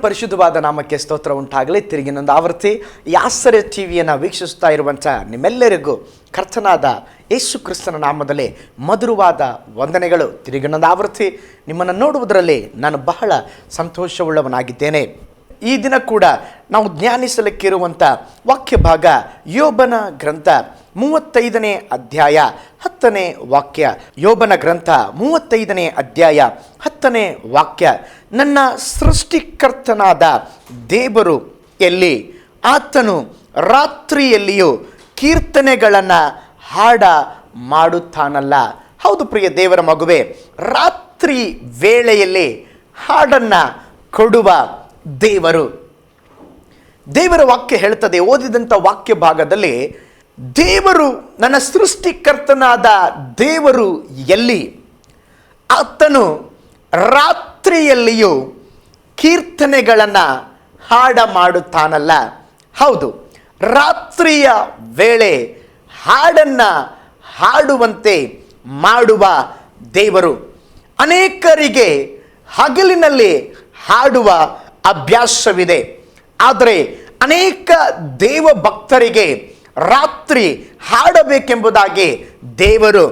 ಪರಿಶುದ್ಧವಾದ ನಾಮಕ್ಕೆ ಸ್ತೋತ್ರ ಉಂಟಾಗಲಿ. ತಿರುಗಿನೊಂದು ಆವೃತ್ತಿ ಯಾಸರೆ ಟಿವಿಯನ್ನು ವೀಕ್ಷಿಸ್ತಾ ಇರುವಂಥ ನಿಮ್ಮೆಲ್ಲರಿಗೂ ಕರ್ತನಾದ ಯೇಸು ಕ್ರಿಸ್ತನ ನಾಮದಲ್ಲಿ ಮಧುರವಾದ ವಂದನೆಗಳು. ತಿರುಗಿನೊಂದು ಆವೃತ್ತಿ ನಿಮ್ಮನ್ನು ನೋಡುವುದರಲ್ಲಿ ನಾನು ಬಹಳ ಸಂತೋಷವುಳ್ಳವನಾಗಿದ್ದೇನೆ. ಈ ದಿನ ಕೂಡ ನಾವು ಧ್ಯಾನಿಸಲಿಕ್ಕಿರುವಂಥ ವಾಕ್ಯ ಭಾಗ ಯೋಬನ ಗ್ರಂಥ 35ನೇ ಅಧ್ಯಾಯ 10ನೇ ವಾಕ್ಯ. ಯೋಬನ ಗ್ರಂಥ 35ನೇ ಅಧ್ಯಾಯ 10ನೇ ವಾಕ್ಯ. ನನ್ನ ಸೃಷ್ಟಿಕರ್ತನಾದ ದೇವರು ಎಲ್ಲಿ? ಆತನು ರಾತ್ರಿಯಲ್ಲಿಯೂ ಕೀರ್ತನೆಗಳನ್ನು ಹಾಡ ಮಾಡುತ್ತಾನಲ್ಲ. ಹೌದು ಪ್ರಿಯ ದೇವರ ಮಗುವೆ, ರಾತ್ರಿ ವೇಳೆಯಲ್ಲಿ ಹಾಡನ್ನು ಕೊಡುವ ದೇವರು. ದೇವರ ವಾಕ್ಯ ಹೇಳ್ತದೆ, ಓದಿದಂಥ ವಾಕ್ಯ ಭಾಗದಲ್ಲಿ ದೇವರು, ನನ್ನ ಸೃಷ್ಟಿಕರ್ತನಾದ ದೇವರು ಎಲ್ಲಿ? ಆತನು ರಾತ್ರಿಯಲ್ಲಿಯೂ ಕೀರ್ತನೆಗಳನ್ನು ಹಾಡ ಮಾಡುತ್ತಾನಲ್ಲ. ಹೌದು, ರಾತ್ರಿಯ ವೇಳೆ ಹಾಡನ್ನು ಹಾಡುವಂತೆ ಮಾಡುವ ದೇವರು. ಅನೇಕರಿಗೆ ಹಗಲಿನಲ್ಲಿ ಹಾಡುವ ಅಭ್ಯಾಸವಿದೆ, ಆದರೆ ಅನೇಕ ದೇವ ಭಕ್ತರಿಗೆ ರಾತ್ರಿ ಹಾಡಬೇಕೆಂಬುದಾಗಿ ದೇವರು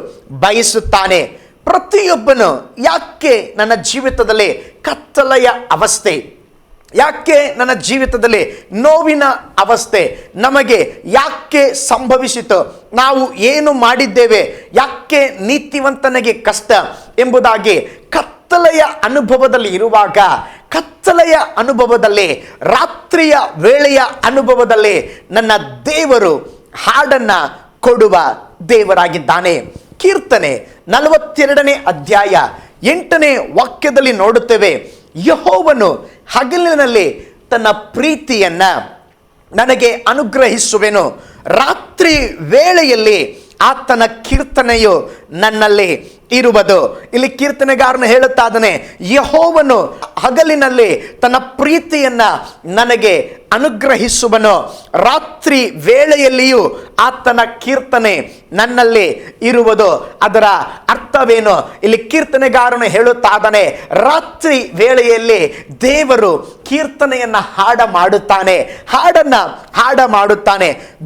ಬಯಸುತ್ತಾನೆ. ಪ್ರತಿಯೊಬ್ಬನು ಯಾಕೆ ನನ್ನ ಜೀವಿತದಲ್ಲಿ ಕತ್ತಲೆಯ ಅವಸ್ಥೆ, ಯಾಕೆ ನನ್ನ ಜೀವಿತದಲ್ಲಿ ನೋವಿನ ಅವಸ್ಥೆ ನಮಗೆ ಯಾಕೆ ಸಂಭವಿಸಿತು, ನಾವು ಏನು ಮಾಡಿದ್ದೇವೆ, ಯಾಕೆ ನೀತಿವಂತನಿಗೆ ಕಷ್ಟ ಎಂಬುದಾಗಿ ಕತ್ತಲೆಯ ಅನುಭವದಲ್ಲಿ ಇರುವಾಗ, ಕತ್ತಲೆಯ ಅನುಭವದಲ್ಲಿ, ರಾತ್ರಿಯ ವೇಳೆಯ ಅನುಭವದಲ್ಲಿ ನನ್ನ ದೇವರು ಹಾಡನ್ನು ಕೊಡುವ ದೇವರಾಗಿದ್ದಾನೆ. ಕೀರ್ತನೆ 42ನೇ ಅಧ್ಯಾಯ 8ನೇ ವಾಕ್ಯದಲ್ಲಿ ನೋಡುತ್ತೇವೆ, ಯೆಹೋವನು ಹಗಲಿನಲ್ಲಿ ತನ್ನ ಪ್ರೀತಿಯನ್ನು ನನಗೆ ಅನುಗ್ರಹಿಸುವೆನು, ರಾತ್ರಿ ವೇಳೆಯಲ್ಲಿ ಆತನ ಕೀರ್ತನೆಯು ನನ್ನಲ್ಲಿ ಇರುವುದು. ಇಲ್ಲಿ ಕೀರ್ತನೆಗಾರನು ಹೇಳುತ್ತಾದನೆ, ಯೆಹೋವನು ಹಗಲಿನಲ್ಲಿ ತನ್ನ ಪ್ರೀತಿಯನ್ನು ನನಗೆ ಅನುಗ್ರಹಿಸುವನು, ರಾತ್ರಿ ವೇಳೆಯಲ್ಲಿಯೂ ಆತನ ಕೀರ್ತನೆ ನನ್ನಲ್ಲಿ ಇರುವುದು. ಅದರ ಅರ್ಥವೇನು? ಇಲ್ಲಿ ಕೀರ್ತನೆಗಾರನು ಹೇಳುತ್ತಾದನೆ, ರಾತ್ರಿ ವೇಳೆಯಲ್ಲಿ ದೇವರು ಕೀರ್ತನೆಯನ್ನು ಹಾಡ ಮಾಡುತ್ತಾನೆ.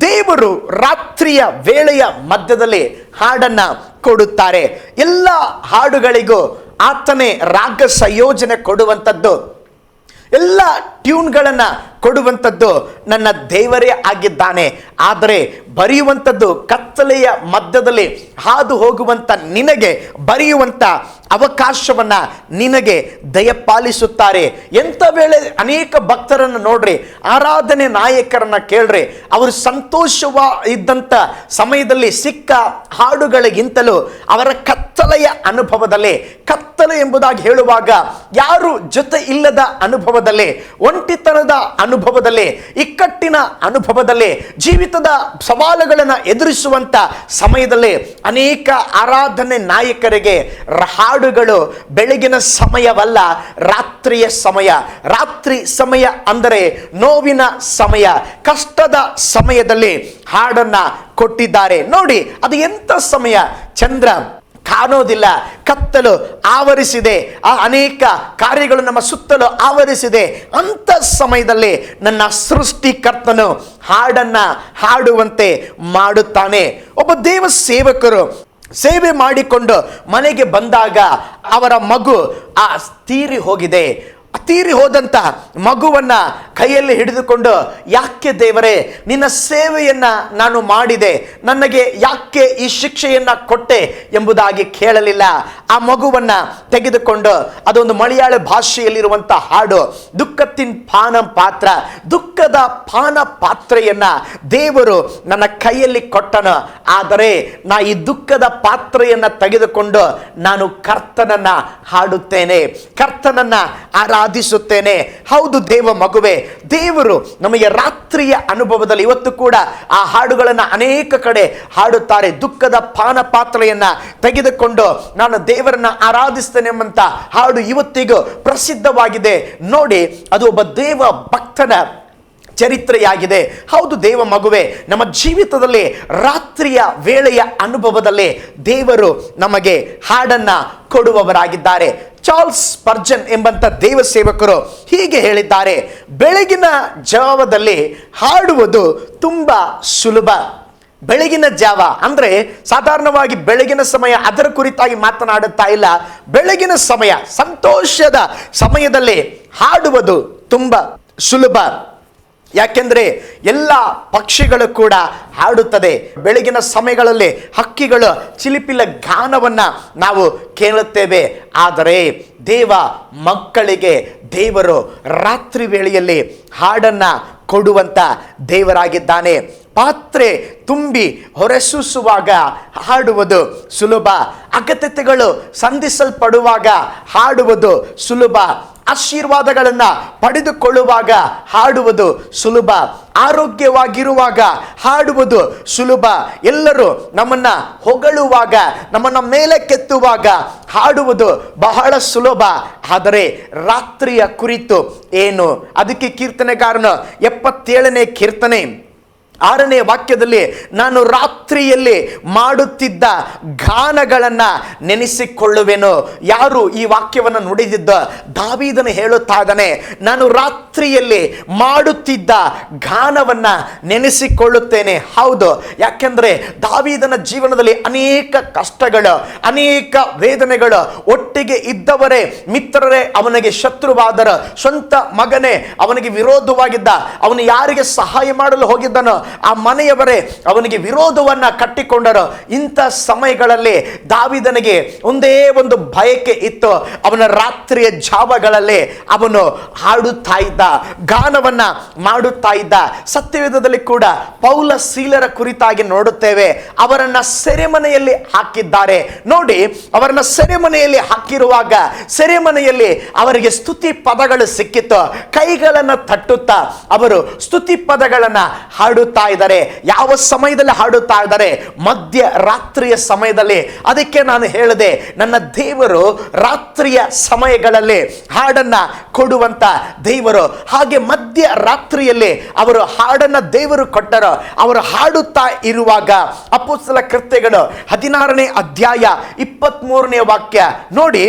ದೇವರು ರಾತ್ರಿಯ ವೇಳೆಯ ಮಧ್ಯದಲ್ಲಿ ಹಾಡನ್ನು ಕೊಡುತ್ತಾರೆ. ಎಲ್ಲ ಹಾಡುಗಳಿಗೂ ಆತನೇ ರಾಗ ಸಂಯೋಜನೆ ಕೊಡುವಂಥದ್ದು, ಎಲ್ಲ ಟ್ಯೂನ್ಗಳನ್ನು ಕೊಡುವಂಥದ್ದು ನನ್ನ ದೇವರೇ ಆಗಿದ್ದಾನೆ. ಆದರೆ ಬರೆಯುವಂಥದ್ದು ಕತ್ತಲೆಯ ಮಧ್ಯದಲ್ಲಿ ಹಾದು ಹೋಗುವಂಥ ನಿನಗೆ ಬರೆಯುವಂಥ ಅವಕಾಶವನ್ನು ನಿನಗೆ ದಯಪಾಲಿಸುತ್ತಾರೆ. ಎಂಥ ವೇಳೆ ಅನೇಕ ಭಕ್ತರನ್ನು ನೋಡ್ರಿ, ಆರಾಧನೆ ನಾಯಕರನ್ನು ಕೇಳ್ರಿ, ಅವರು ಇದ್ದಂಥ ಸಮಯದಲ್ಲಿ ಸಿಕ್ಕ ಹಾಡುಗಳಿಗಿಂತಲೂ ಅವರ ಕತ್ತಲೆಯ ಅನುಭವದಲ್ಲಿ, ಕತ್ತಲೆ ಎಂಬುದಾಗಿ ಹೇಳುವಾಗ ಯಾರು ಜೊತೆ ಇಲ್ಲದ ಅನುಭವದಲ್ಲಿ, ಒಂಟಿತನದ ಅನುಭವದಲ್ಲಿ, ಇಕ್ಕಟ್ಟಿನ ಅನುಭವದಲ್ಲಿ, ಜೀವಿತದ ಸವಾಲುಗಳನ್ನು ಎದುರಿಸುವಂತ ಸಮಯದಲ್ಲಿ ಅನೇಕ ಆರಾಧನೆ ನಾಯಕರಿಗೆ ಹಾಡುಗಳು ಬೆಳಗಿನ ಸಮಯವಲ್ಲ, ರಾತ್ರಿಯ ಸಮಯ. ರಾತ್ರಿ ಸಮಯ ಅಂದರೆ ನೋವಿನ ಸಮಯ, ಕಷ್ಟದ ಸಮಯದಲ್ಲಿ ಹಾಡನ್ನ ಕೊಟ್ಟಿದ್ದಾರೆ. ನೋಡಿ, ಅದು ಎಂಥ ಸಮಯ! ಚಂದ್ರ ಕಾಣೋದಿಲ್ಲ, ಕತ್ತಲು ಆವರಿಸಿದೆ, ಆ ಅನೇಕ ಕಾರ್ಯಗಳು ನಮ್ಮ ಸುತ್ತಲೂ ಆವರಿಸಿದೆ. ಅಂಥ ಸಮಯದಲ್ಲಿ ನನ್ನ ಸೃಷ್ಟಿಕರ್ತನು ಹಾಡನ್ನ ಹಾಡುವಂತೆ ಮಾಡುತ್ತಾನೆ. ಒಬ್ಬ ದೇವ ಸೇವಕರು ಸೇವೆ ಮಾಡಿಕೊಂಡು ಮನೆಗೆ ಬಂದಾಗ ಅವರ ಮಗು ತೀರಿ ಹೋಗಿದೆ. ತೀರಿ ಹೋದಂಥ ಮಗುವನ್ನ ಕೈಯಲ್ಲಿ ಹಿಡಿದುಕೊಂಡು, ಯಾಕೆ ದೇವರೇ ನಿನ್ನ ಸೇವೆಯನ್ನ ನಾನು ಮಾಡಿದೆ, ನನಗೆ ಯಾಕೆ ಈ ಶಿಕ್ಷೆಯನ್ನ ಕೊಟ್ಟೆ ಎಂಬುದಾಗಿ ಕೇಳಲಿಲ್ಲ. ಆ ಮಗುವನ್ನ ತೆಗೆದುಕೊಂಡು, ಅದೊಂದು ಮಲಯಾಳ ಭಾಷೆಯಲ್ಲಿರುವಂಥ ಹಾಡು, ದುಃಖತಿನ್ ಪಾನಂ ಪಾತ್ರ, ದುಃಖದ ಪಾನ ಪಾತ್ರೆಯನ್ನ ದೇವರು ನನ್ನ ಕೈಯಲ್ಲಿ ಕೊಟ್ಟನು. ಆದರೆ ನಾ ಈ ದುಃಖದ ಪಾತ್ರೆಯನ್ನ ತೆಗೆದುಕೊಂಡು ನಾನು ಕರ್ತನನ್ನ ಹಾಡುತ್ತೇನೆ, ಕರ್ತನನ್ನ ಆರಾಧಿಸುತ್ತೇನೆ. ಹೌದು ದೇವ ಮಗುವೆ, ದೇವರು ನಮಗೆ ರಾತ್ರಿಯ ಅನುಭವದಲ್ಲಿ ಇವತ್ತು ಕೂಡ ಆ ಹಾಡುಗಳನ್ನು ಅನೇಕ ಕಡೆ ಹಾಡುತ್ತಾರೆ. ದುಃಖದ ಪಾನ ಪಾತ್ರೆಯನ್ನ ತೆಗೆದುಕೊಂಡು ನಾನು ದೇವರನ್ನ ಆರಾಧಿಸ್ತೇನೆ ಎಂಬಂತ ಹಾಡು ಇವತ್ತಿಗೂ ಪ್ರಸಿದ್ಧವಾಗಿದೆ. ನೋಡಿ, ಅದು ಒಬ್ಬ ದೇವ ಭಕ್ತನ ಚರಿತ್ರೆಯಾಗಿದೆ. ಹೌದು ದೇವ ಮಗುವೆ, ನಮ್ಮ ಜೀವಿತದಲ್ಲಿ ರಾತ್ರಿಯ ವೇಳೆಯ ಅನುಭವದಲ್ಲಿ ದೇವರು ನಮಗೆ ಹಾಡನ್ನ ಕೊಡುವವರಾಗಿದ್ದಾರೆ. ಚಾರ್ಲ್ಸ್ ಸ್ಪರ್ಜನ್ ಎಂಬಂತ ದೇವ ಸೇವಕರು ಹೀಗೆ ಹೇಳಿದ್ದಾರೆ, ಬೆಳಗಿನ ಜಾವದಲ್ಲಿ ಹಾಡುವುದು ತುಂಬಾ ಸುಲಭ. ಬೆಳಗಿನ ಜಾವ ಅಂದ್ರೆ ಸಾಧಾರಣವಾಗಿ ಬೆಳಗಿನ ಸಮಯ, ಅದರ ಕುರಿತಾಗಿ ಮಾತನಾಡುತ್ತಾ ಇಲ್ಲ. ಬೆಳಗಿನ ಸಮಯ, ಸಂತೋಷದ ಸಮಯದಲ್ಲಿ ಹಾಡುವುದು ತುಂಬಾ ಸುಲಭ. ಯಾಕೆಂದ್ರೆ ಎಲ್ಲ ಪಕ್ಷಿಗಳು ಕೂಡ ಹಾಡುತ್ತದೆ. ಬೆಳಗಿನ ಸಮಯಗಳಲ್ಲಿ ಹಕ್ಕಿಗಳು ಚಿಲಿಪಿಲ ಗಾನವನ್ನ ನಾವು ಕೇಳುತ್ತೇವೆ. ಆದರೆ ದೇವ ಮಕ್ಕಳಿಗೆ ದೇವರು ರಾತ್ರಿ ವೇಳೆಯಲ್ಲಿ ಹಾಡನ್ನ ಕೊಡುವಂತ ದೇವರಾಗಿದ್ದಾನೆ. ಪಾತ್ರೆ ತುಂಬಿ ಹೊರಸೂಸುವಾಗ ಹಾಡುವುದು ಸುಲಭ. ಅಗತ್ಯತೆಗಳು ಸಂಧಿಸಲ್ಪಡುವಾಗ ಹಾಡುವುದು ಸುಲಭ. ಆಶೀರ್ವಾದಗಳನ್ನ ಪಡೆದುಕೊಳ್ಳುವಾಗ ಹಾಡುವುದು ಸುಲಭ. ಆರೋಗ್ಯವಾಗಿರುವಾಗ ಹಾಡುವುದು ಸುಲಭ. ಎಲ್ಲರೂ ನಮ್ಮನ್ನ ಹೊಗಳುವಾಗ, ನಮ್ಮನ್ನ ಮೇಲೆ ಕೆತ್ತುವಾಗ ಹಾಡುವುದು ಬಹಳ ಸುಲಭ. ಆದರೆ ರಾತ್ರಿಯ ಕುರಿತು ಏನು? ಅದಕ್ಕೆ ಕೀರ್ತನೆಗಾರನು 77ನೇ ಕೀರ್ತನೆ 6ನೇ ವಾಕ್ಯದಲ್ಲಿ, ನಾನು ರಾತ್ರಿಯಲ್ಲಿ ಮಾಡುತ್ತಿದ್ದ ಗಾನಗಳನ್ನ ನೆನೆಸಿಕೊಳ್ಳುವೆನು. ಯಾರು ಈ ವಾಕ್ಯವನ್ನು ನುಡಿದಿದ್ದ? ದಾವೀದನು ಹೇಳುತ್ತಾ ಇದ್ದಾನೆ, ನಾನು ರಾತ್ರಿಯಲ್ಲಿ ಮಾಡುತ್ತಿದ್ದ ಗಾನವನ್ನ ನೆನೆಸಿಕೊಳ್ಳುತ್ತೇನೆ. ಹೌದು, ಯಾಕೆಂದ್ರೆ ದಾವೀದನ ಜೀವನದಲ್ಲಿ ಅನೇಕ ಕಷ್ಟಗಳು, ಅನೇಕ ವೇದನೆಗಳು ಒಟ್ಟಿಗೆ ಇದ್ದವರೇ, ಮಿತ್ರರೇ ಅವನಿಗೆ ಶತ್ರುವಾದರು. ಸ್ವಂತ ಮಗನೇ ಅವನಿಗೆ ವಿರೋಧವಾಗಿದ್ದ. ಅವನು ಯಾರಿಗೆ ಸಹಾಯ ಮಾಡಲು ಹೋಗಿದ್ದನೋ ಆ ಮನೆಯವರೇ ಅವನಿಗೆ ವಿರೋಧವನ್ನ ಕಟ್ಟಿಕೊಂಡರು. ಇಂಥ ಸಮಯಗಳಲ್ಲಿ ದಾವೀದನಿಗೆ ಒಂದೇ ಒಂದು ಬಯಕೆ ಇತ್ತು. ಅವನ ರಾತ್ರಿಯ ಜಾವಗಳಲ್ಲಿ ಅವನು ಹಾಡುತ್ತಾ ಇದ್ದ, ಗಾನವನ್ನ ಮಾಡುತ್ತಾ ಇದ್ದ. ಸತ್ಯವೇದದಲ್ಲಿ ಕೂಡ ಪೌಲ ಸೀಲರ ಕುರಿತಾಗಿ ನೋಡುತ್ತೇವೆ. ಅವರನ್ನ ಸೆರೆಮನೆಯಲ್ಲಿ ಹಾಕಿದ್ದಾರೆ. ನೋಡಿ, ಅವರನ್ನ ಸೆರೆಮನೆಯಲ್ಲಿ ಹಾಕಿರುವಾಗ ಸೆರೆಮನೆಯಲ್ಲಿ ಅವರಿಗೆ ಸ್ತುತಿ ಪದಗಳು ಸಿಕ್ಕಿತ್ತು. ಕೈಗಳನ್ನು ತಟ್ಟುತ್ತಾ ಅವರು ಸ್ತುತಿ ಪದಗಳನ್ನ ಹಾಡುತ್ತಾ ಇದ್ದಾರೆ. ಯಾವ ಸಮಯದಲ್ಲಿ ಹಾಡುತ್ತಾ ಇದ್ದಾರೆ? ಮಧ್ಯ ರಾತ್ರಿಯ ಸಮಯದಲ್ಲಿ. ಅದಕ್ಕೆ ನಾನು ಹೇಳಿದೆ, ನನ್ನ ದೇವರು ರಾತ್ರಿಯ ಸಮಯಗಳಲ್ಲಿ ಹಾಡನ್ನ ಕೊಡುವಂತ ದೇವರು. ಹಾಗೆ ಮಧ್ಯ ರಾತ್ರಿಯಲ್ಲಿ ಅವರು ಹಾಡನ್ನ ದೇವರು ಕೊಟ್ಟರು. ಅವರು ಹಾಡುತ್ತಾ ಇರುವಾಗ ಅಪೊಸ್ತಲ ಕೃತ್ಯಗಳು 16ನೇ ಅಧ್ಯಾಯ 23ನೇ ವಾಕ್ಯ ನೋಡಿ,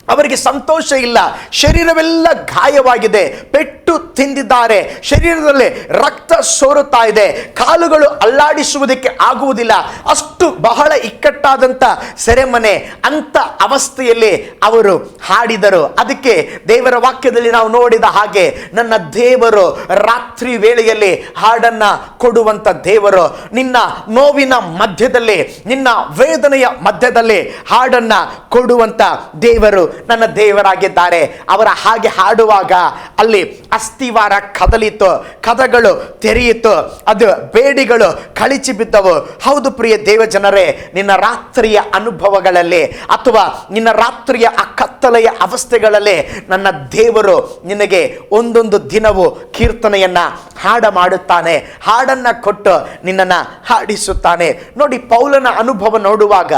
ಅವರಿಗೆ ಸಂತೋಷ ಇಲ್ಲ. ಶರೀರವೆಲ್ಲ ಗಾಯವಾಗಿದೆ, ಪೆಟ್ಟು ತಿಂದಿದ್ದಾರೆ, ಶರೀರದಲ್ಲಿ ರಕ್ತ ಸೋರುತ್ತಾ ಇದೆ, ಕಾಲುಗಳು ಅಲ್ಲಾಡಿಸುವುದಕ್ಕೆ ಆಗುವುದಿಲ್ಲ. ಅಷ್ಟು ಬಹಳ ಇಕ್ಕಟ್ಟಾದಂಥ ಸೆರೆಮನೆ. ಅಂತ ಅವಸ್ಥೆಯಲ್ಲಿ ಅವರು ಹಾಡಿದರು. ಅದಕ್ಕೆ ದೇವರ ವಾಕ್ಯದಲ್ಲಿ ನಾವು ನೋಡಿದ ಹಾಗೆ ನನ್ನ ದೇವರು ರಾತ್ರಿ ವೇಳೆಯಲ್ಲಿ ಹಾಡನ್ನ ಕೊಡುವಂತ ದೇವರು. ನಿನ್ನ ನೋವಿನ ಮಧ್ಯದಲ್ಲಿ, ನಿನ್ನ ವೇದನೆಯ ಮಧ್ಯದಲ್ಲಿ ಹಾಡನ್ನ ಕೊಡುವಂತ ದೇವರು ನನ್ನ ದೇವರಾಗಿದ್ದಾರೆ. ಅವರ ಹಾಗೆ ಹಾಡುವಾಗ ಅಲ್ಲಿ ಅಸ್ಥಿವಾರ ಕದಲಿತು, ಕದಗಳು ತೆರೆಯಿತು, ಅದು ಬೇಡಿಗಳು ಕಳಿಚಿ ಬಿದ್ದವು. ಹೌದು ಪ್ರಿಯ ದೇವ ಜನರೇ, ನಿನ್ನ ರಾತ್ರಿಯ ಅನುಭವಗಳಲ್ಲಿ ಅಥವಾ ನಿನ್ನ ರಾತ್ರಿಯ ಆ ಕತ್ತಲೆಯ ಅವಸ್ಥೆಗಳಲ್ಲಿ ನನ್ನ ದೇವರು ನಿನಗೆ ಒಂದೊಂದು ದಿನವೂ ಕೀರ್ತನೆಯನ್ನ ಹಾಡ ಮಾಡುತ್ತಾನೆ. ಹಾಡನ್ನ ಕೊಟ್ಟು ನಿನ್ನನ್ನ ಹಾಡಿಸುತ್ತಾನೆ. ನೋಡಿ, ಪೌಲನ ಅನುಭವ ನೋಡುವಾಗ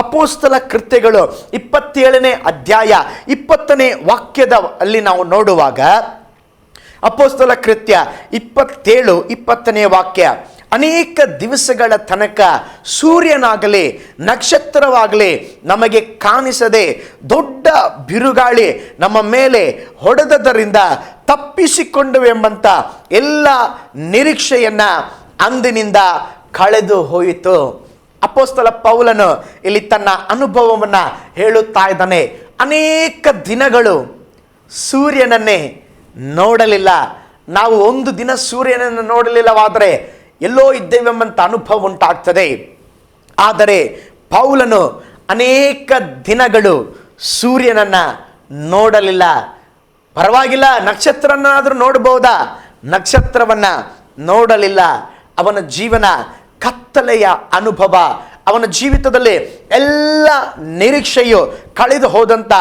ಅಪೊಸ್ತಲ ಕೃತ್ಯಗಳು 27ನೇ ಅಧ್ಯಾಯ 20ನೇ ವಾಕ್ಯದ ಅಲ್ಲಿ ನಾವು ನೋಡುವಾಗ, ಅಪೊಸ್ತಲ ಕೃತ್ಯ 27 20ನೇ ವಾಕ್ಯ, ಅನೇಕ ದಿವಸಗಳ ತನಕ ಸೂರ್ಯನಾಗಲಿ ನಕ್ಷತ್ರವಾಗಲಿ ನಮಗೆ ಕಾಣಿಸದೆ ದೊಡ್ಡ ಬಿರುಗಾಳಿ ನಮ್ಮ ಮೇಲೆ ಹೊಡೆದದರಿಂದ ತಪ್ಪಿಸಿಕೊಂಡುವೆಂಬಂತ ಎಲ್ಲ ನಿರೀಕ್ಷೆಯನ್ನ ಅಂದಿನಿಂದ ಕಳೆದು ಹೋಯಿತು. ಅಪೊಸ್ತಲ ಪೌಲನು ಇಲ್ಲಿ ತನ್ನ ಅನುಭವವನ್ನು ಹೇಳುತ್ತಾ ಇದ್ದಾನೆ. ಅನೇಕ ದಿನಗಳು ಸೂರ್ಯನನ್ನೇ ನೋಡಲಿಲ್ಲ. ನಾವು ಒಂದು ದಿನ ಸೂರ್ಯನನ್ನು ನೋಡಲಿಲ್ಲವಾದರೆ ಎಲ್ಲೋ ಇದ್ದೇವೆಂಬಂತ ಅನುಭವ ಉಂಟಾಗ್ತದೆ. ಆದರೆ ಪೌಲನು ಅನೇಕ ದಿನಗಳು ಸೂರ್ಯನನ್ನ ನೋಡಲಿಲ್ಲ. ಪರವಾಗಿಲ್ಲ, ನಕ್ಷತ್ರನಾದರೂ ನೋಡಬಹುದಾ? ನಕ್ಷತ್ರವನ್ನ ನೋಡಲಿಲ್ಲ. ಅವನ ಜೀವನ ಕತ್ತಲೆಯ ಅನುಭವ. ಅವನ ಜೀವಿತದಲ್ಲಿ ಎಲ್ಲ ನಿರೀಕ್ಷೆಯು ಕಳೆದು ಹೋದಂಥ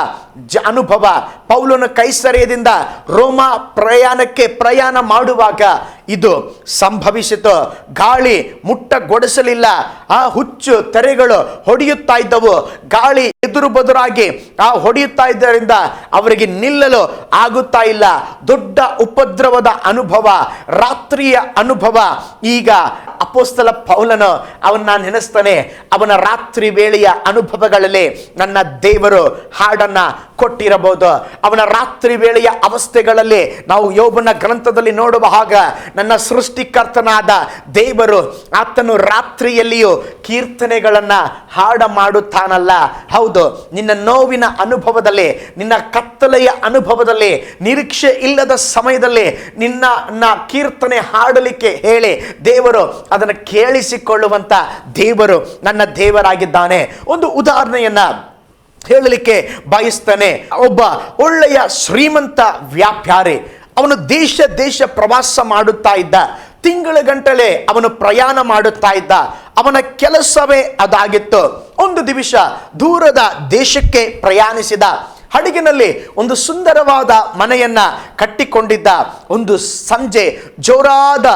ಅನುಭವ. ಪೌಲನ ಕೈಸರೆಯದಿಂದ ರೋಮ ಪ್ರಯಾಣ ಮಾಡುವಾಗ ಇದು ಸಂಭವಿಸಿತು. ಗಾಳಿ ಮುಟ್ಟಗೊಡಿಸಲಿಲ್ಲ. ಆ ಹುಚ್ಚು ತೆರೆಗಳು ಹೊಡೆಯುತ್ತಾ ಇದ್ದವು. ಗಾಳಿ ಎದುರು ಬದುರಾಗಿ ಹೊಡೆಯುತ್ತಾ ಇದ್ದರಿಂದ ಅವರಿಗೆ ನಿಲ್ಲಲು ಆಗುತ್ತಾ ಇಲ್ಲ. ದೊಡ್ಡ ಉಪದ್ರವದ ಅನುಭವ, ರಾತ್ರಿಯ ಅನುಭವ. ಈಗ ಅಪೊಸ್ತಲ ಪೌಲನು ಅವನ್ನ ನೆನೆಸ್ತಾನೆ. ಅವನ ರಾತ್ರಿ ವೇಳೆ ವೇಳೆಯ ಅನುಭವಗಳಲ್ಲಿ ನನ್ನ ದೇವರು ಹಾಡನ್ನ ಕೊಟ್ಟಿರಬಹುದು. ಅವನ ರಾತ್ರಿ ವೇಳೆಯ ಅವಸ್ಥೆಗಳಲ್ಲಿ ನಾವು ಯೋಬನ ಗ್ರಂಥದಲ್ಲಿ ನೋಡುವ ಹಾಗ ನನ್ನ ಸೃಷ್ಟಿಕರ್ತನಾದ ದೇವರು ಆತನು ರಾತ್ರಿಯಲ್ಲಿಯೂ ಕೀರ್ತನೆಗಳನ್ನ ಹಾಡ ಮಾಡುತ್ತಾನಲ್ಲ. ಹೌದು, ನಿನ್ನ ನೋವಿನ ಅನುಭವದಲ್ಲಿ, ನಿನ್ನ ಕತ್ತಲೆಯ ಅನುಭವದಲ್ಲಿ, ನಿರೀಕ್ಷೆ ಇಲ್ಲದ ಸಮಯದಲ್ಲಿ ನಿನ್ನ ಕೀರ್ತನೆ ಹಾಡಲಿಕ್ಕೆ ಹೇಳಿ ದೇವರು ಅದನ್ನು ಕೇಳಿಸಿಕೊಳ್ಳುವಂತ ದೇವರು ನನ್ನ ದೇವರಾಗಿದ್ದಾನೆ. ಒಂದು ಉದಾಹರಣೆಯನ್ನ ಹೇಳಲಿಕ್ಕೆ ಬಯಸ್ತಾನೆ. ಒಬ್ಬ ಒಳ್ಳೆಯ ಶ್ರೀಮಂತ ವ್ಯಾಪಾರಿ, ಅವನು ದೇಶ ಪ್ರವಾಸ ಮಾಡುತ್ತಾ ಇದ್ದ. ತಿಂಗಳ ಗಂಟಲೆ ಅವನು ಪ್ರಯಾಣ ಮಾಡುತ್ತಾ ಇದ್ದ. ಅವನ ಕೆಲಸವೇ ಅದಾಗಿತ್ತು. ಒಂದು ದಿವಸ ದೂರದ ದೇಶಕ್ಕೆ ಪ್ರಯಾಣಿಸಿದ. ಹಡಗಿನಲ್ಲಿ ಒಂದು ಸುಂದರವಾದ ಮನೆಯನ್ನ ಕಟ್ಟಿಕೊಂಡಿದ್ದ. ಒಂದು ಸಂಜೆ ಜೋರಾದ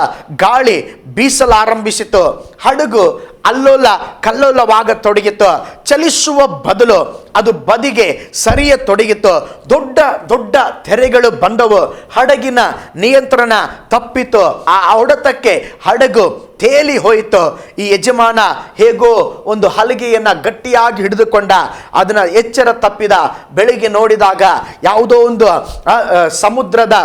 ಗಾಳಿ ಬೀಸಲಾರಂಭಿಸಿತು. ಹಡಗು ಅಲ್ಲೋಲ ಕಲ್ಲೋಲವಾಗತೊಡಗಿತು. ಚಲಿಸುವ ಬದಲು ಅದು ಬದಿಗೆ ಸರಿಯತೊಡಗಿತು. ದೊಡ್ಡ ದೊಡ್ಡ ತೆರೆಗಳು ಬಂದವು. ಹಡಗಿನ ನಿಯಂತ್ರಣ ತಪ್ಪಿತು. ಆ ಹೊಡೆತಕ್ಕೆ ಹಡಗು ತೇಲಿ ಹೋಯಿತು. ಈ ಯಜಮಾನ ಹೇಗೋ ಒಂದು ಹಲಗೆಯನ್ನ ಗಟ್ಟಿಯಾಗಿ ಹಿಡಿದುಕೊಂಡ. ಅದನ್ನ ಎಚ್ಚರ ತಪ್ಪಿದ. ಬೆಳಿಗ್ಗೆ ನೋಡಿದಾಗ ಯಾವುದೋ ಒಂದು ಸಮುದ್ರದ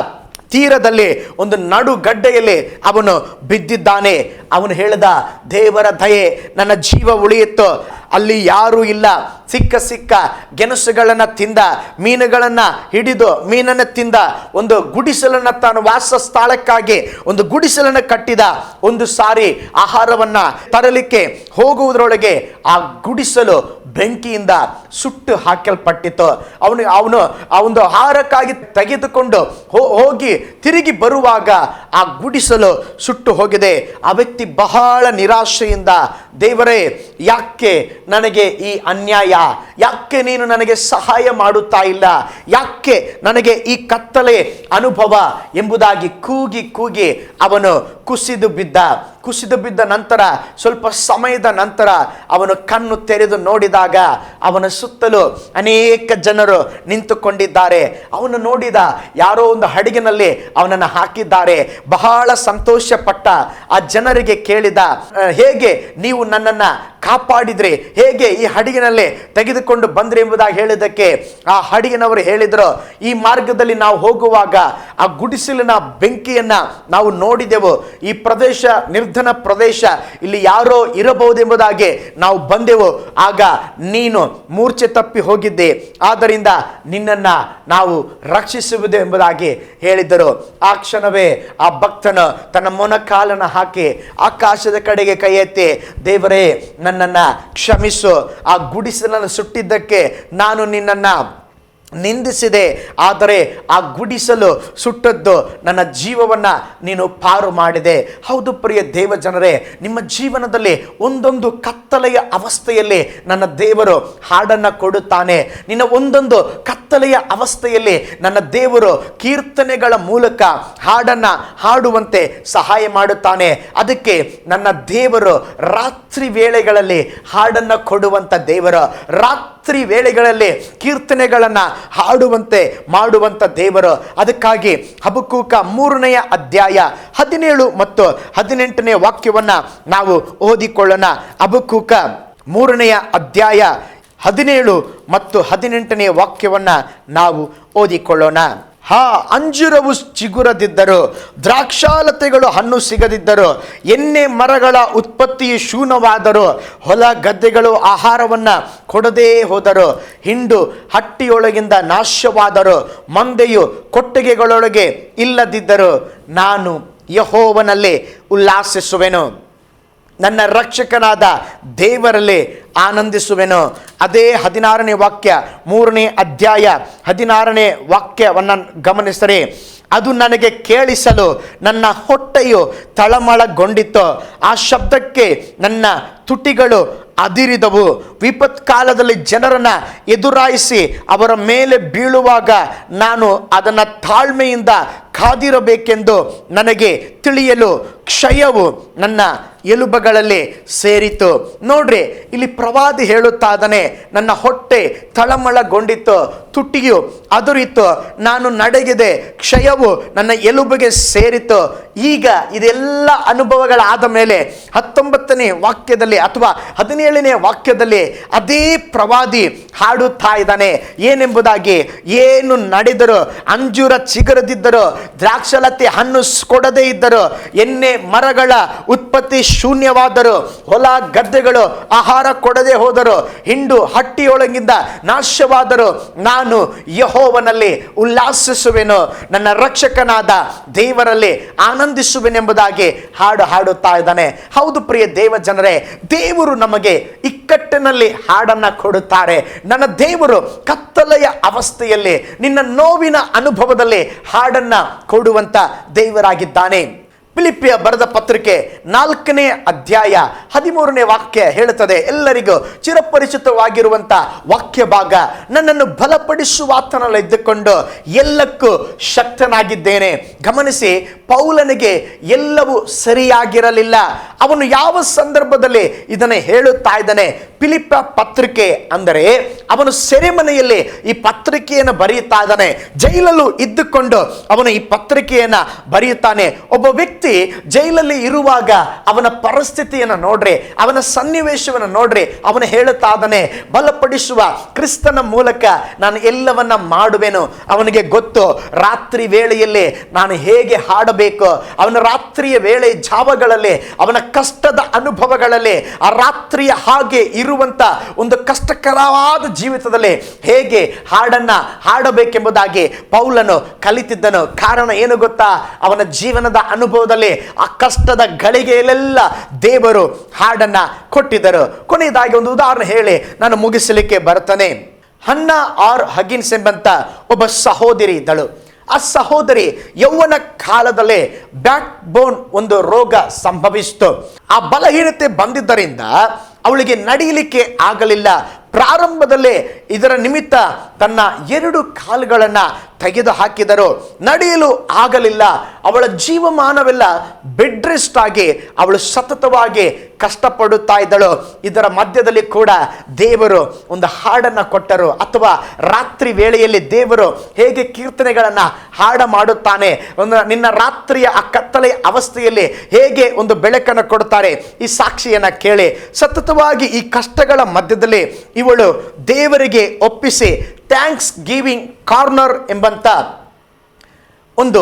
ತೀರದಲ್ಲಿ ಒಂದು ನಡುಗಡ್ಡೆಯಲ್ಲಿ ಅವನು ಬಿದ್ದಿದ್ದಾನೆ. ಅವನು ಹೇಳಿದ, ದೇವರ ದಯೆ, ನನ್ನ ಜೀವ ಉಳಿಯಿತು. ಅಲ್ಲಿ ಯಾರೂ ಇಲ್ಲ. ಸಿಕ್ಕ ಗೆಣಸುಗಳನ್ನು ತಿಂದ, ಮೀನುಗಳನ್ನು ಹಿಡಿದು ಮೀನನ್ನು ತಿಂದ. ಒಂದು ಗುಡಿಸಲನ್ನು ತಾನು ವಾಸ ಸ್ಥಳಕ್ಕಾಗಿ ಒಂದು ಗುಡಿಸಲನ್ನು ಕಟ್ಟಿದ. ಒಂದು ಸಾರಿ ಆಹಾರವನ್ನ ತರಲಿಕ್ಕೆ ಹೋಗುವುದರೊಳಗೆ ಆ ಗುಡಿಸಲು ಬೆಂಕಿಯಿಂದ ಸುಟ್ಟು ಹಾಕಲ್ಪಟ್ಟಿತು. ಅವನು ಆ ಒಂದು ಆಹಾರಕ್ಕಾಗಿ ತೆಗೆದುಕೊಂಡು ಹೋಗಿ ತಿರುಗಿ ಬರುವಾಗ ಆ ಗುಡಿಸಲು ಸುಟ್ಟು ಹೋಗಿದೆ. ಆ ವ್ಯಕ್ತಿ ಬಹಳ ನಿರಾಶೆಯಿಂದ, ದೇವರೇ, ಯಾಕೆ ನನಗೆ ಈ ಅನ್ಯಾಯ? ಯಾಕೆ ನೀನು ನನಗೆ ಸಹಾಯ ಮಾಡುತ್ತಾ ಇಲ್ಲ? ಯಾಕೆ ನನಗೆ ಈ ಕತ್ತಲೆ ಅನುಭವ ಎಂಬುದಾಗಿ ಕೂಗಿ ಅವನು ಕುಸಿದು ಬಿದ್ದ ನಂತರ ಸ್ವಲ್ಪ ಸಮಯದ ನಂತರ ಅವನು ಕಣ್ಣು ತೆರೆದು ನೋಡಿದಾಗ ಅವನ ಸುತ್ತಲೂ ಅನೇಕ ಜನರು ನಿಂತುಕೊಂಡಿದ್ದಾರೆ. ಅವನು ನೋಡಿದ, ಯಾರೋ ಒಂದು ಹಡಗಿನಲ್ಲಿ ಅವನನ್ನು ಹಾಕಿದ್ದಾರೆ. ಬಹಳ ಸಂತೋಷ ಪಟ್ಟ. ಆ ಜನರಿಗೆ ಕೇಳಿದ, ಹೇಗೆ ನೀವು ನನ್ನನ್ನು ಕಾಪಾಡಿದ್ರಿ? ಹೇಗೆ ಈ ಹಡಗಿನಲ್ಲಿ ತೆಗೆದುಕೊಂಡು ಬಂದ್ರಿ ಎಂಬುದಾಗಿ ಹೇಳಿದ್ದಕ್ಕೆ ಆ ಹಡಗಿನವರು ಹೇಳಿದರು, ಈ ಮಾರ್ಗದಲ್ಲಿ ನಾವು ಹೋಗುವಾಗ ಆ ಗುಡಿಸಲಿನ ಬೆಂಕಿಯನ್ನ ನಾವು ನೋಡಿದೆವು. ಈ ಪ್ರದೇಶ ನಿರ್ಧನ ಪ್ರದೇಶ, ಇಲ್ಲಿ ಯಾರೋ ಇರಬಹುದೆಂಬುದಾಗಿ ನಾವು ಬಂದೆವು. ಆಗ ನೀನು ಮೂರ್ಛೆ ತಪ್ಪಿ ಹೋಗಿದ್ದೆ. ಆದ್ದರಿಂದ ನಿನ್ನನ್ನ ನಾವು ರಕ್ಷಿಸುವುದು ಎಂಬುದಾಗಿ ಹೇಳಿದರು. ಆ ಕ್ಷಣವೇ ಆ ಭಕ್ತನು ತನ್ನ ಮೊಣಕಾಲನ್ನು ಹಾಕಿ ಆಕಾಶದ ಕಡೆಗೆ ಕೈ ಎತ್ತಿ, ದೇವರೇ, ನನ್ನನ್ನ ಕ್ಷಮಿಸು. ಆ ಗುಡಿಸಲನ್ನು ಸುಟ್ಟಿದ್ದಕ್ಕೆ ನಾನು ನಿನ್ನನ್ನ ನಿಂದಿಸಿದೆ. ಆದರೆ ಆ ಗುಡಿಸಲು ಸುಟ್ಟದ್ದು ನನ್ನ ಜೀವವನ್ನು ನೀನು ಪಾರು ಮಾಡಿದೆ. ಹೌದು ಪ್ರಿಯ ದೇವ ಜನರೇ, ನಿಮ್ಮ ಜೀವನದಲ್ಲಿ ಒಂದೊಂದು ಕತ್ತಲೆಯ ಅವಸ್ಥೆಯಲ್ಲಿ ನನ್ನ ದೇವರು ಹಾಡನ್ನು ಕೊಡುತ್ತಾನೆ. ನಿನ್ನ ಒಂದೊಂದು ಕತ್ತಲೆಯ ಅವಸ್ಥೆಯಲ್ಲಿ ನನ್ನ ದೇವರು ಕೀರ್ತನೆಗಳ ಮೂಲಕ ಹಾಡನ್ನು ಹಾಡುವಂತೆ ಸಹಾಯ ಮಾಡುತ್ತಾನೆ. ಅದಕ್ಕೆ ನನ್ನ ದೇವರು ರಾತ್ರಿ ವೇಳೆಗಳಲ್ಲಿ ಹಾಡನ್ನು ಕೊಡುವಂಥ ದೇವರು, ರಾತ್ರಿ ವೇಳೆಗಳಲ್ಲಿ ಕೀರ್ತನೆಗಳನ್ನು ಹಾಡುವಂತೆ ಮಾಡುವಂಥ ದೇವರು. ಅದಕ್ಕಾಗಿ ಹಬಕ್ಕೂಕ 3ನೇ ಅಧ್ಯಾಯ 17 ಮತ್ತು 18ನೇ ವಾಕ್ಯವನ್ನು ನಾವು ಓದಿಕೊಳ್ಳೋಣ. ಹಬಕ್ಕೂಕ 3ನೇ ಅಧ್ಯಾಯ 17 ಮತ್ತು 18ನೇ ವಾಕ್ಯವನ್ನು ನಾವು ಓದಿಕೊಳ್ಳೋಣ. ಅಂಜೂರವು ಚಿಗುರದಿದ್ದರು, ದ್ರಾಕ್ಷಾಲತೆಗಳು ಹಣ್ಣು ಸಿಗದಿದ್ದರು, ಎಣ್ಣೆ ಮರಗಳ ಉತ್ಪತ್ತಿಯು ಶೂನ್ಯವಾದರು, ಹೊಲ ಗದ್ದೆಗಳು ಆಹಾರವನ್ನು ಕೊಡದೇ ಹೋದರು, ಹಿಂಡು ಹಟ್ಟಿಯೊಳಗಿಂದ ನಾಶವಾದರು, ಮಂದೆಯು ಕೊಟ್ಟಿಗೆಗಳೊಳಗೆ ಇಲ್ಲದಿದ್ದರು. ನಾನು ಯೆಹೋವನಲ್ಲಿ ಉಲ್ಲಾಸಿಸುವೆನು, ನನ್ನ ರಕ್ಷಕನಾದ ದೇವರಲ್ಲಿ ಆನಂದಿಸುವೆನು. ಅದೇ 16ನೇ ವಾಕ್ಯ 3ನೇ ಅಧ್ಯಾಯ 16ನೇ ವಾಕ್ಯವನ್ನು ಗಮನಿಸಿದರೆ, ಅದು ನನಗೆ ಕೇಳಿಸಲು ನನ್ನ ಹೊಟ್ಟೆಯು ತಳಮಳಗೊಂಡಿತು, ಆ ಶಬ್ದಕ್ಕೆ ನನ್ನ ತುಟಿಗಳು ಅದಿರಿದವು. ವಿಪತ್ಕಾಲದಲ್ಲಿ ಜನರನ್ನು ಎದುರಾಯಿಸಿ ಅವರ ಮೇಲೆ ಬೀಳುವಾಗ ನಾನು ಅದನ್ನು ತಾಳ್ಮೆಯಿಂದ ಕಾದಿರಬೇಕೆಂದು ನನಗೆ ತಿಳಿಯಲು ಕ್ಷಯವು ನನ್ನ ಎಲುಬುಗಳಲ್ಲಿ ಸೇರಿತು. ನೋಡ್ರಿ, ಇಲ್ಲಿ ಪ್ರವಾದಿ ಹೇಳುತ್ತಾ ಇದ್ದಾನೆ, ನನ್ನ ಹೊಟ್ಟೆ ತಳಮಳಗೊಂಡಿತ್ತು, ತುಟಿಯು ಅದುರಿತು, ನಾನು ನಡಗಿದೆ, ಕ್ಷಯವು ನನ್ನ ಎಲುಬಿಗೆ ಸೇರಿತು. ಈಗ ಇದೆಲ್ಲ ಅನುಭವಗಳಾದ ಮೇಲೆ 19ನೇ ವಾಕ್ಯದಲ್ಲಿ ಅಥವಾ 17ನೇ ವಾಕ್ಯದಲ್ಲಿ ಅದೇ ಪ್ರವಾದಿ ಹಾಡುತ್ತಾ ಇದ್ದಾನೆ ಏನೆಂಬುದಾಗಿ, ಏನು ನಡೆದರು, ಅಂಜೂರ ಚಿಗುರದಿದ್ದರು, ದ್ರಾಕ್ಷಲತೆ ಹಣ್ಣು ಕೊಡದೇ ಇದ್ದರು, ಎಣ್ಣೆ ಮರಗಳ ಉತ್ಪತ್ತಿ ಶೂನ್ಯವಾದರು, ಹೊಲ ಗದ್ದೆಗಳು ಆಹಾರ ಕೊಡದೆ ಹೋದರು, ಹಿಂಡು ಹಟ್ಟಿಯೊಳಗಿಂದ ನಾಶವಾದರು, ನಾನು ಯೆಹೋವನಲ್ಲಿ ಉಲ್ಲಾಸಿಸುವೆನು, ನನ್ನ ರಕ್ಷಕನಾದ ದೇವರಲ್ಲಿ ಆನಂದಿಸುವೆನೆಂಬುದಾಗಿ ಹಾಡುತ್ತಾ ಇದ್ದಾನೆ. ಹೌದು ಪ್ರಿಯ ದೇವ ಜನರೇ, ದೇವರು ನಮಗೆ ಇಕ್ಕಟ್ಟಿನಲ್ಲಿ ಹಾಡನ್ನ ಕೊಡುತ್ತಾರೆ. ನನ್ನ ದೇವರು ಕತ್ತಲೆಯ ಅವಸ್ಥೆಯಲ್ಲಿ, ನಿನ್ನ ನೋವಿನ ಅನುಭವದಲ್ಲಿ ಹಾಡನ್ನ ಕೊಡುವಂತ ದೇವರಾಗಿದ್ದಾನೆ. ಫಿಲಿಪ್ಪಿಯ ಬರೆದ ಪತ್ರಿಕೆ 4ನೇ ಅಧ್ಯಾಯ 13ನೇ ವಾಕ್ಯ ಹೇಳುತ್ತದೆ, ಎಲ್ಲರಿಗೂ ಚಿರಪರಿಚಿತವಾಗಿರುವಂತ ವಾಕ್ಯ ಭಾಗ, ನನ್ನನ್ನು ಬಲಪಡಿಸುವಾತನಲ್ಲಿ ಇದ್ದುಕೊಂಡು ಎಲ್ಲಕ್ಕೂ ಶಕ್ತನಾಗಿದ್ದೇನೆ. ಗಮನಿಸಿ, ಪೌಲನಿಗೆ ಎಲ್ಲವೂ ಸರಿಯಾಗಿರಲಿಲ್ಲ. ಅವನು ಯಾವ ಸಂದರ್ಭದಲ್ಲಿ ಇದನ್ನು ಹೇಳುತ್ತಾ ಇದ್ದಾನೆ? ಫಿಲಿಪ್ಪ ಪತ್ರಿಕೆ ಅಂದರೆ ಅವನು ಸೆರೆಮನೆಯಲ್ಲಿ ಈ ಪತ್ರಿಕೆಯನ್ನು ಬರೆಯುತ್ತಾ ಇದ್ದಾನೆ. ಜೈಲಲ್ಲೂ ಇದ್ದುಕೊಂಡು ಅವನು ಈ ಪತ್ರಿಕೆಯನ್ನು ಬರೆಯುತ್ತಾನೆ. ಒಬ್ಬ ವ್ಯಕ್ತಿ ಜೈಲಲ್ಲಿ ಇರುವಾಗ ಅವನ ಪರಿಸ್ಥಿತಿಯನ್ನು ನೋಡ್ರಿ, ಅವನ ಸನ್ನಿವೇಶವನ್ನು ನೋಡ್ರಿ. ಅವನು ಹೇಳುತ್ತಾ ಇದ್ದಾನೆ, ಬಲಪಡಿಸುವ ಕ್ರಿಸ್ತನ ಮೂಲಕ ನಾನು ಎಲ್ಲವನ್ನ ಮಾಡುವೆನು. ಅವನಿಗೆ ಗೊತ್ತು, ರಾತ್ರಿ ವೇಳೆಯಲ್ಲಿ ನಾನು ಹೇಗೆ ಹಾಡಬೇಕು. ಅವನ ರಾತ್ರಿಯ ವೇಳೆ ಜಾವಗಳಲ್ಲಿ, ಅವನ ಕಷ್ಟದ ಅನುಭವಗಳಲ್ಲಿ, ಆ ರಾತ್ರಿಯ ಹಾಗೆ ಇರುವಂತ ಒಂದು ಕಷ್ಟಕರವಾದ ಜೀವಿತದಲ್ಲಿ ಹೇಗೆ ಹಾಡನ್ನ ಹಾಡಬೇಕೆಂಬುದಾಗಿ ಪೌಲನು ಕಲಿತಿದ್ದನು. ಕಾರಣ ಏನು ಗೊತ್ತಾ? ಅವನ ಜೀವನದ ಅನುಭವದಲ್ಲಿ ಆ ಕಷ್ಟದ ಗಳಿಗೆಯಲ್ಲೆಲ್ಲ ದೇವರು ಹಾಡನ್ನ ಕೊಟ್ಟಿದ್ದರು. ಕೊನೆಯದಾಗಿ ಒಂದು ಉದಾಹರಣೆ ಹೇಳಿ ನಾನು ಮುಗಿಸಲಿಕ್ಕೆ ಬರ್ತೇನೆ. ಹನ್ನಾ ಆರ್ ಹಗಿನ್ಸ್ ಎಂಬಂತ ಒಬ್ಬ ಸಹೋದರಿ ಇದ್ದಳು. ಆ ಸಹೋದರಿ ಯೌವನ ಕಾಲದಲ್ಲೇ ಬ್ಯಾಕ್ ಬೋನ್ ಒಂದು ರೋಗ ಸಂಭವಿಸಿತು. ಆ ಬಲಹೀನತೆ ಬಂದಿದ್ದರಿಂದ ಅವಳಿಗೆ ನಡೆಯಲಿಕ್ಕೆ ಆಗಲಿಲ್ಲ. ಪ್ರಾರಂಭದಲ್ಲೇ ಇದರ ನಿಮಿತ್ತ ತನ್ನ 2 ಕಾಲುಗಳನ್ನು ತೆಗೆದು ಹಾಕಿದರು. ನಡೆಯಲು ಆಗಲಿಲ್ಲ. ಅವಳ ಜೀವಮಾನವೆಲ್ಲ ಬೆಡ್ ರೆಸ್ಟ್ ಆಗಿ ಅವಳು ಸತತವಾಗಿ ಕಷ್ಟಪಡುತ್ತಾ ಇದ್ದಳು. ಇದರ ಮಧ್ಯದಲ್ಲಿ ಕೂಡ ದೇವರು ಒಂದು ಹಾಡನ್ನು ಕೊಟ್ಟರು. ಅಥವಾ ರಾತ್ರಿ ವೇಳೆಯಲ್ಲಿ ದೇವರು ಹೇಗೆ ಕೀರ್ತನೆಗಳನ್ನು ಹಾಡ ಮಾಡುತ್ತಾನೆ, ನಿನ್ನ ರಾತ್ರಿಯ ಆ ಕತ್ತಲೆಯ ಅವಸ್ಥೆಯಲ್ಲಿ ಹೇಗೆ ಒಂದು ಬೆಳಕನ್ನು ಕೊಡುತ್ತಾರೆ. ಈ ಸಾಕ್ಷಿಯನ್ನು ಕೇಳಿ, ಸತತವಾಗಿ ಈ ಕಷ್ಟಗಳ ಮಧ್ಯದಲ್ಲಿ ಇವಳು ದೇವರಿಗೆ ಒಪ್ಪಿಸಿ ಥ್ಯಾಂಕ್ಸ್ ಗಿವಿಂಗ್ ಕಾರ್ನರ್ ಎಂಬಂತ ಒಂದು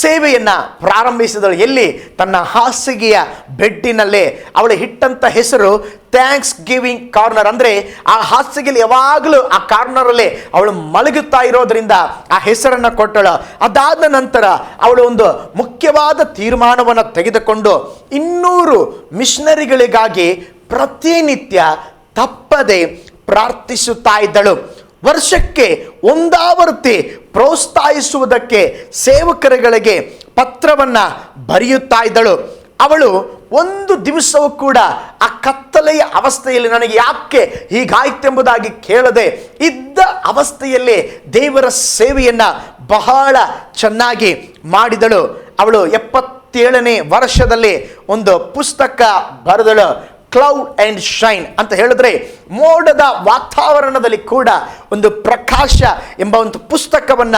ಸೇವೆಯನ್ನ ಪ್ರಾರಂಭಿಸಿದಳು. ಎಲ್ಲಿ? ತನ್ನ ಹಾಸಿಗೆಯ ಬೆಡ್ಡಿನಲ್ಲೇ. ಅವಳು ಇಟ್ಟಂತ ಹೆಸರು ಥ್ಯಾಂಕ್ಸ್ ಗಿವಿಂಗ್ ಕಾರ್ನರ್. ಅಂದ್ರೆ ಆ ಹಾಸಿಗೆಯಲ್ಲಿ ಯಾವಾಗಲೂ ಆ ಕಾರ್ನರ್ ಅಲ್ಲಿ ಅವಳು ಮಲಗುತ್ತಾ ಇರೋದ್ರಿಂದ ಆ ಹೆಸರನ್ನ ಕೊಟ್ಟಳು. ಅದಾದ ನಂತರ ಅವಳು ಒಂದು ಮುಖ್ಯವಾದ ತೀರ್ಮಾನವನ್ನು ತೆಗೆದುಕೊಂಡು 200 ಮಿಷನರಿಗಳಿಗಾಗಿ ಪ್ರತಿನಿತ್ಯ ತಪ್ಪದೆ ಪ್ರಾರ್ಥಿಸುತ್ತಾ ಇದ್ದಳು. ವರ್ಷಕ್ಕೆ ಒಂದಾವರ್ತಿ ಪ್ರೋತ್ಸಾಹಿಸುವುದಕ್ಕೆ ಸೇವಕರುಗಳಿಗೆ ಪತ್ರವನ್ನ ಬರೆಯುತ್ತಾ ಇದ್ದಳು. ಅವಳು ಒಂದು ದಿವಸವೂ ಕೂಡ ಆ ಕತ್ತಲೆಯ ಅವಸ್ಥೆಯಲ್ಲಿ ನನಗೆ ಯಾಕೆ ಹೀಗಾಯ್ತೆಂಬುದಾಗಿ ಕೇಳದೆ ಇದ್ದ ಅವಸ್ಥೆಯಲ್ಲಿ ದೇವರ ಸೇವೆಯನ್ನ ಬಹಳ ಚೆನ್ನಾಗಿ ಮಾಡಿದಳು. ಅವಳು 77ನೇ ವರ್ಷದಲ್ಲಿ ಒಂದು ಪುಸ್ತಕ ಬರೆದಳು. ಕ್ಲೌಡ್ ಅಂಡ್ ಶೈನ್ ಅಂತ ಹೇಳಿದ್ರೆ ಮೋಡದ ವಾತಾವರಣದಲ್ಲಿ ಕೂಡ ಒಂದು ಪ್ರಕಾಶ ಎಂಬ ಒಂದು ಪುಸ್ತಕವನ್ನ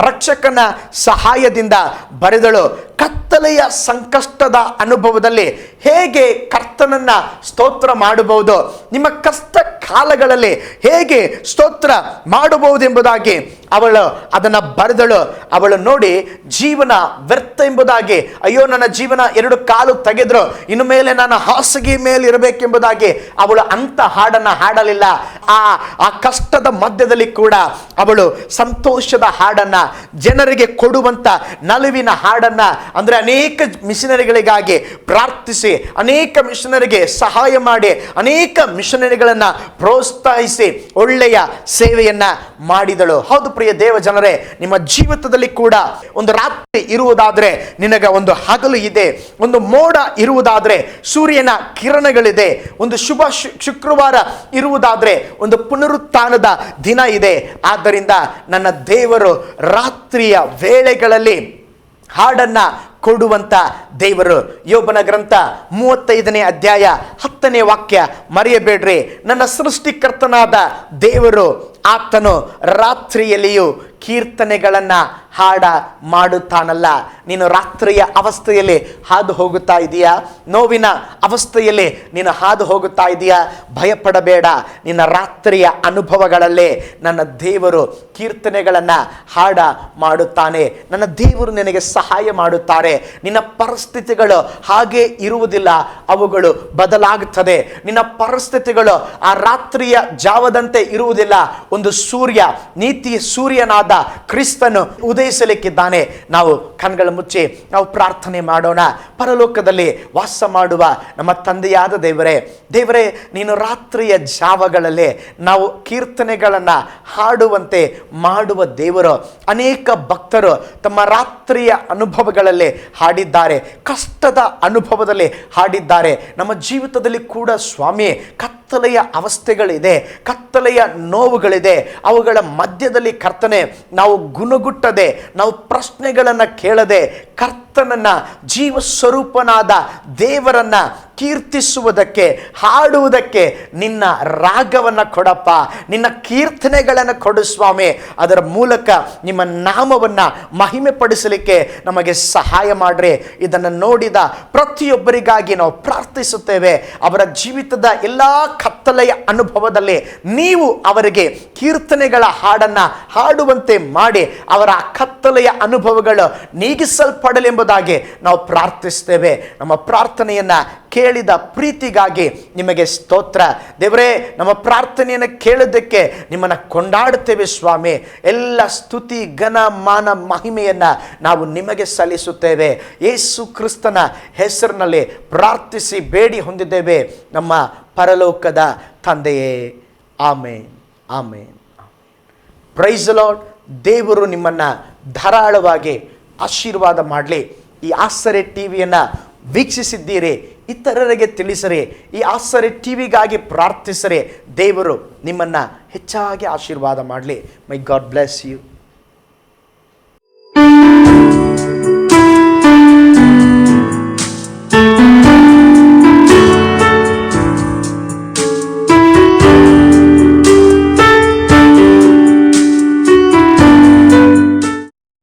ರಕ್ಷಕನ ಸಹಾಯದಿಂದ ಬರೆದಳು. ಕತ್ತಲೆಯ ಸಂಕಷ್ಟದ ಅನುಭವದಲ್ಲಿ ಹೇಗೆ ಕರ್ತನನ್ನ ಸ್ತೋತ್ರ ಮಾಡಬಹುದು, ನಿಮ್ಮ ಕಷ್ಟ ಕಾಲಗಳಲ್ಲಿ ಹೇಗೆ ಸ್ತೋತ್ರ ಮಾಡಬಹುದು ಎಂಬುದಾಗಿ ಅವಳು ಅದನ್ನು ಬರೆದಳು. ಅವಳು ನೋಡಿ ಜೀವನ ವ್ಯರ್ಥ ಎಂಬುದಾಗಿ, ಅಯ್ಯೋ ನನ್ನ ಜೀವನ 2 ಕಾಲು ತೆಗೆದ್ರು, ಇನ್ನು ಮೇಲೆ ನಾನು ಹಾಸಿಗೆ ಮೇಲೆ ಇರಬೇಕೆಂಬುದಾಗಿ ಅವಳು ಅಂತ ಹಾಡನ್ನ ಹಾಡಲಿಲ್ಲ. ಆ ಕಷ್ಟದ ಮಧ್ಯದಲ್ಲಿ ಕೂಡ ಅವಳು ಸಂತೋಷದ ಹಾಡನ್ನ, ಜನರಿಗೆ ಕೊಡುವಂತ ನಲಿವಿನ ಹಾಡನ್ನ, ಅಂದ್ರೆ ಅನೇಕ ಮಿಷನರಿಗಳಿಗಾಗಿ ಪ್ರಾರ್ಥಿಸಿ, ಅನೇಕ ಮಿಷನರಿಗೆ ಸಹಾಯ ಮಾಡಿ, ಅನೇಕ ಮಿಷನರಿಗಳನ್ನ ಪ್ರೋತ್ಸಾಹಿಸಿ ಒಳ್ಳೆಯ ಸೇವೆಯನ್ನ ಮಾಡಿದಳು. ಹೌದು ಪ್ರಿಯ ದೇವ ಜನರೇ, ನಿಮ್ಮ ಜೀವಿತದಲ್ಲಿ ಕೂಡ ಒಂದು ರಾತ್ರಿ ಇರುವುದಾದ್ರೆ ನಿನಗೆ ಒಂದು ಹಗಲು ಇದೆ, ಒಂದು ಮೋಡ ಇರುವುದಾದ್ರೆ ಸೂರ್ಯನ ಕಿರಣಗಳಿದೆ, ಒಂದು ಶುಭ ಶುಕ್ರವಾರ ಇರುವುದಾದ್ರೆ ಒಂದು ಪುನರುತ್ಥಾನದ ದಿನ ಇದೆ. ಆದ್ದರಿಂದ ನನ್ನ ದೇವರು ರಾತ್ರಿಯ ವೇಳೆಗಳಲ್ಲಿ ಹಾಡನ್ನ ಕೊಡುವಂತ ದೇವರು. ಯೋಬನ ಗ್ರಂಥ 35ನೇ ಅಧ್ಯಾಯ 10ನೇ ವಾಕ್ಯ ಮರೆಯಬೇಡ್ರಿ. ನನ್ನ ಸೃಷ್ಟಿಕರ್ತನಾದ ದೇವರು ಆತನು ರಾತ್ರಿಯಲ್ಲಿಯೂ ಕೀರ್ತನೆಗಳನ್ನ ಹಾಡ ಮಾಡುತ್ತಾನಲ್ಲ. ನೀನು ರಾತ್ರಿಯ ಅವಸ್ಥೆಯಲ್ಲಿ ಹಾದು ಹೋಗುತ್ತಾ ಇದೆಯಾ? ನೋವಿನ ಅವಸ್ಥೆಯಲ್ಲಿ ನೀನು ಹಾದು ಹೋಗುತ್ತಾ ಇದೆಯಾ? ಭಯಪಡಬೇಡ. ನಿನ್ನ ರಾತ್ರಿಯ ಅನುಭವಗಳಲ್ಲೇ ನನ್ನ ದೇವರು ಕೀರ್ತನೆಗಳನ್ನ ಹಾಡ ಮಾಡುತ್ತಾನೆ. ನನ್ನ ದೇವರು ನಿನಗೆ ಸಹಾಯ ಮಾಡುತ್ತಾರೆ. ನಿನ್ನ ಪರಿಸ್ಥಿತಿಗಳು ಹಾಗೆ ಇರುವುದಿಲ್ಲ, ಅವುಗಳು ಬದಲಾಗುತ್ತದೆ. ನಿನ್ನ ಪರಿಸ್ಥಿತಿಗಳು ಆ ರಾತ್ರಿಯ ಜಾವದಂತೆ ಇರುವುದಿಲ್ಲ. ಒಂದು ಸೂರ್ಯ, ನೀತಿಯ ಸೂರ್ಯನಾದ ಕ್ರಿಸ್ತನು ಉದಯಿಸಲಿಕ್ಕಿದ್ದಾನೆ. ನಾವು ಕಣ್ಗಳ ಮುಚ್ಚಿ ನಾವು ಪ್ರಾರ್ಥನೆ ಮಾಡೋಣ. ಪರಲೋಕದಲ್ಲಿ ವಾಸ ಮಾಡುವ ನಮ್ಮ ತಂದೆಯಾದ ದೇವರೇ, ದೇವರೇ, ನೀನು ರಾತ್ರಿಯ ಜಾವಗಳಲ್ಲಿ ನಾವು ಕೀರ್ತನೆಗಳನ್ನು ಹಾಡುವಂತೆ ಮಾಡುವ ದೇವರು. ಅನೇಕ ಭಕ್ತರು ತಮ್ಮ ರಾತ್ರಿಯ ಅನುಭವಗಳಲ್ಲಿ ಹಾಡಿದ್ದಾರೆ, ಕಷ್ಟದ ಅನುಭವದಲ್ಲಿ ಹಾಡಿದ್ದಾರೆ. ನಮ್ಮ ಜೀವಿತದಲ್ಲಿ ಕೂಡ ಸ್ವಾಮಿ ಕತ್ತಲೆಯ ಅವಸ್ಥೆಗಳಿದೆ, ಕತ್ತಲೆಯ ನೋವುಗಳಿದೆ. ಅವುಗಳ ಮಧ್ಯದಲ್ಲಿ ಕರ್ತನೆ, ನಾವು ಗುಣಗುಟ್ಟದೆ, ನಾವು ಪ್ರಶ್ನೆಗಳನ್ನು ಕೇಳದೆ ಕರ್ತನನ್ನ, ಜೀವ ಸ್ವರೂಪನಾದ ದೇವರನ್ನ ಕೀರ್ತಿಸುವುದಕ್ಕೆ, ಹಾಡುವುದಕ್ಕೆ ನಿನ್ನ ರಾಗವನ್ನು ಕೊಡಪ್ಪ, ನಿನ್ನ ಕೀರ್ತನೆಗಳನ್ನು ಕೊಡು ಸ್ವಾಮಿ. ಅದರ ಮೂಲಕ ನಿಮ್ಮ ನಾಮವನ್ನು ಮಹಿಮೆ ಪಡಿಸಲಿಕ್ಕೆ ನಮಗೆ ಸಹಾಯ ಮಾಡ್ರಿ. ಇದನ್ನು ನೋಡಿದ ಪ್ರತಿಯೊಬ್ಬರಿಗಾಗಿ ನಾವು ಪ್ರಾರ್ಥಿಸುತ್ತೇವೆ. ಅವರ ಜೀವಿತದ ಎಲ್ಲ ಕತ್ತಲೆಯ ಅನುಭವದಲ್ಲಿ ನೀವು ಅವರಿಗೆ ಕೀರ್ತನೆಗಳ ಹಾಡನ್ನು ಹಾಡುವಂತೆ ಮಾಡಿ ಅವರ ಕತ್ತಲೆಯ ಅನುಭವಗಳು ನೀಗಿಸಲ್ಪಡಲೆಂಬುದಾಗಿ ನಾವು ಪ್ರಾರ್ಥಿಸ್ತೇವೆ. ನಮ್ಮ ಪ್ರಾರ್ಥನೆಯನ್ನು ಕೇಳಿದ ಪ್ರೀತಿಗಾಗಿ ನಿಮಗೆ ಸ್ತೋತ್ರ ದೇವರೇ. ನಮ್ಮ ಪ್ರಾರ್ಥನೆಯನ್ನು ಕೇಳೋದಕ್ಕೆ ನಿಮ್ಮನ್ನು ಕೊಂಡಾಡುತ್ತೇವೆ ಸ್ವಾಮಿ. ಎಲ್ಲ ಸ್ತುತಿ, ಘನ, ಮಾನ, ಮಹಿಮೆಯನ್ನು ನಾವು ನಿಮಗೆ ಸಲ್ಲಿಸುತ್ತೇವೆ. ಯೇಸು ಕ್ರಿಸ್ತನ ಹೆಸರಿನಲ್ಲಿ ಪ್ರಾರ್ಥಿಸಿ ಬೇಡಿ ಹೊಂದಿದ್ದೇವೆ ನಮ್ಮ ಪರಲೋಕದ ತಂದೆಯೇ. Amen, amen. Praise the lord. ದೇವರು ನಿಮ್ಮನ್ನು ಧಾರಾಳವಾಗಿ ಆಶೀರ್ವಾದ ಮಾಡಲಿ. ಈ ಆಶ್ಚರ್ಯ ಟಿವಿಯನ್ನು ವೀಕ್ಷಿಸಿದ್ದೀರಿ, ಇತರರಿಗೆ ತಿಳಿಸರಿ. ಈ ಆಶ್ಚರ್ಯ ಟಿವಿಗಾಗಿ ಪ್ರಾರ್ಥಿಸರಿ. ದೇವರು ನಿಮ್ಮನ್ನು ಹೆಚ್ಚಾಗಿ ಆಶೀರ್ವಾದ ಮಾಡಲಿ. ಮೈ ಗಾಡ್ ಬ್ಲೆಸ್ ಯು.